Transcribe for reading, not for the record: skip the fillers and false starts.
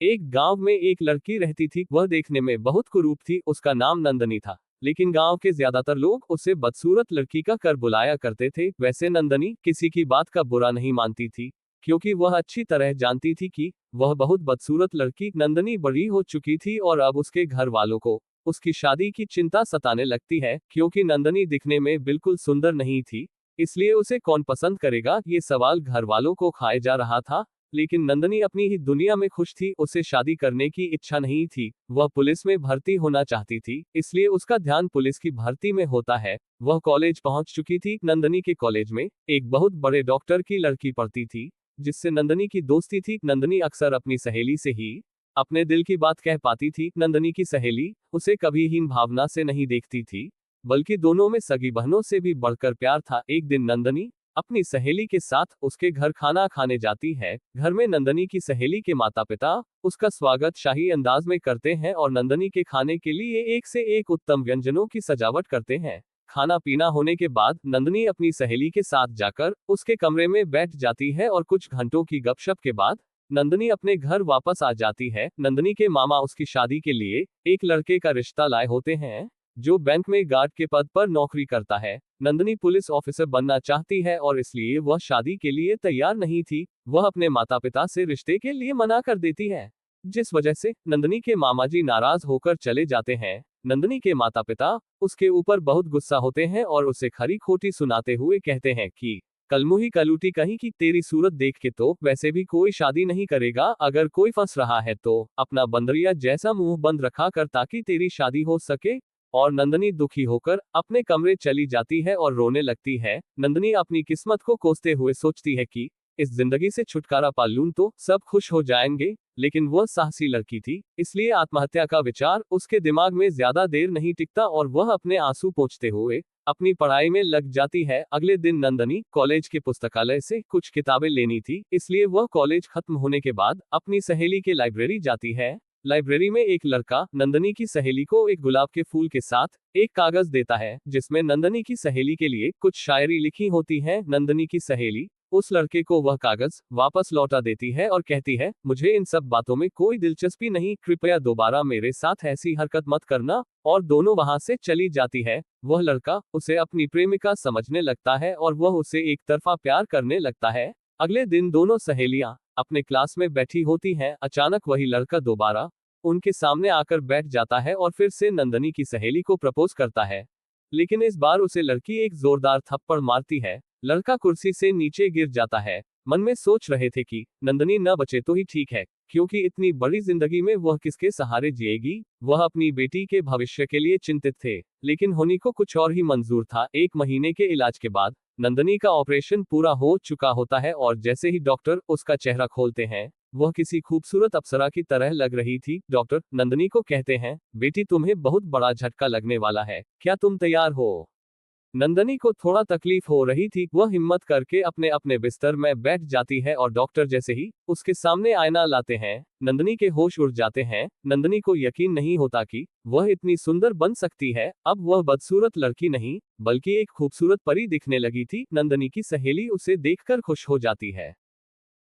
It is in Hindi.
एक गांव में एक लड़की रहती थी। वह देखने में बहुत कुरूप थी। उसका नाम नंदनी था, लेकिन गांव के ज्यादातर लोग उसे बदसूरत लड़की का कर बुलाया करते थे। वैसे नंदनी किसी की बात का बुरा नहीं मानती थी, क्योंकि वह अच्छी तरह जानती थी कि वह बहुत बदसूरत लड़की। नंदनी बड़ी हो चुकी थी और अब उसके घर वालों को उसकी शादी की चिंता सताने लगती है, क्योंकि नंदनी दिखने में बिल्कुल सुंदर नहीं थी। इसलिए उसे कौन पसंद करेगा, ये सवाल घर वालों को खाए जा रहा था। लेकिन नंदनी अपनी ही दुनिया में खुश थी। उसे शादी करने की इच्छा नहीं थी। वह पुलिस में भर्ती होना चाहती थी, इसलिए उसका ध्यान पुलिस की भर्ती में होता है। वह कॉलेज पहुंच चुकी थी। नंदनी के कॉलेज में एक बहुत बड़े डॉक्टर की लड़की पढ़ती थी, जिससे नंदनी की दोस्ती थी। नंदनी अक्सर अपनी सहेली से ही अपने दिल की बात कह पाती थी। नंदनी की सहेली उसे कभी हीन भावना से नहीं देखती थी, बल्कि दोनों में सगी बहनों से भी बढ़कर प्यार था। एक दिन नंदनी अपनी सहेली के साथ उसके घर खाना खाने जाती है। घर में नंदनी की सहेली के माता पिता उसका स्वागत शाही अंदाज में करते हैं और नंदनी के खाने के लिए एक से एक उत्तम व्यंजनों की सजावट करते हैं। खाना पीना होने के बाद नंदनी अपनी सहेली के साथ जाकर उसके कमरे में बैठ जाती है और कुछ घंटों की गपशप के बाद नंदनी अपने घर वापस आ जाती है। नंदनी के मामा उसकी शादी के लिए एक लड़के का रिश्ता लाए होते हैं, जो बैंक में गार्ड के पद पर नौकरी करता है। नंदनी पुलिस ऑफिसर बनना चाहती है और इसलिए वह शादी के लिए तैयार नहीं थी। वह अपने माता पिता से रिश्ते के लिए मना कर देती है, जिस वजह से नंदनी के मामा जी नाराज होकर चले जाते हैं। नंदनी के माता पिता उसके ऊपर बहुत गुस्सा होते हैं और उसे खरी खोटी सुनाते हुए कहते हैं कि कलमुही कलूटी कहीं की, तेरी सूरत देख के तो वैसे भी कोई शादी नहीं करेगा। अगर कोई फंस रहा है तो अपना बंदरिया जैसा मुंह बंद रखा कर, ताकि तेरी शादी हो सके। और नंदनी दुखी होकर अपने कमरे चली जाती है और रोने लगती है। नंदनी अपनी किस्मत को कोसते हुए सोचती है कि इस जिंदगी से छुटकारा पा लूं तो सब खुश हो जाएंगे। लेकिन वह साहसी लड़की थी, इसलिए आत्महत्या का विचार उसके दिमाग में ज्यादा देर नहीं टिकता और वह अपने आंसू पोंछते हुए अपनी पढ़ाई में लग जाती है। अगले दिन नंदनी कॉलेज के पुस्तकालय से कुछ किताबें लेनी थी, इसलिए वह कॉलेज खत्म होने के बाद अपनी सहेली के लाइब्रेरी जाती है। लाइब्रेरी में एक लड़का नंदनी की सहेली को एक गुलाब के फूल के साथ एक कागज देता है, जिसमें नंदनी की सहेली के लिए कुछ शायरी लिखी होती है। नंदनी की सहेली उस लड़के को वह कागज वापस लौटा देती है और कहती है, मुझे इन सब बातों में कोई दिलचस्पी नहीं, कृपया दोबारा मेरे साथ ऐसी हरकत मत करना। और दोनों वहां से चली जाती है। वह लड़का उसे अपनी प्रेमिका समझने लगता है और वह उसे एक तरफा प्यार करने लगता है। अगले दिन दोनों सहेलियां अपने क्लास में बैठी होती हैं। अचानक वही लड़का दोबारा उनके सामने आकर बैठ जाता है और फिर से नंदनी की सहेली को प्रपोज करता है। लेकिन इस बार उसे लड़की एक जोरदार थप्पड़ मारती है। लड़का कुर्सी से नीचे गिर जाता है। मन में सोच रहे थे कि नंदनी न बचे तो ही ठीक है, क्योंकि इतनी बड़ी जिंदगी में वह किसके सहारे जिएगी। वह अपनी बेटी के भविष्य के लिए चिंतित थे, लेकिन होनी को कुछ और ही मंजूर था। 1 महीने के इलाज के बाद नंदनी का ऑपरेशन पूरा हो चुका होता है और जैसे ही डॉक्टर उसका चेहरा खोलते हैं, वह किसी खूबसूरत अप्सरा की तरह लग रही थी। डॉक्टर नंदनी को कहते हैं, बेटी तुम्हें बहुत बड़ा झटका लगने वाला है, क्या तुम तैयार हो? नंदनी को थोड़ा तकलीफ हो रही थी। वह हिम्मत करके अपने अपने बिस्तर में बैठ जाती है और डॉक्टर जैसे ही उसके सामने आईना लाते हैं, नंदनी के होश उड़ जाते हैं। नंदनी को यकीन नहीं होता कि वह इतनी सुंदर बन सकती है। अब वह बदसूरत लड़की नहीं, बल्कि एक खूबसूरत परी दिखने लगी थी। नंदनी की सहेली उसे देखकर खुश हो जाती है।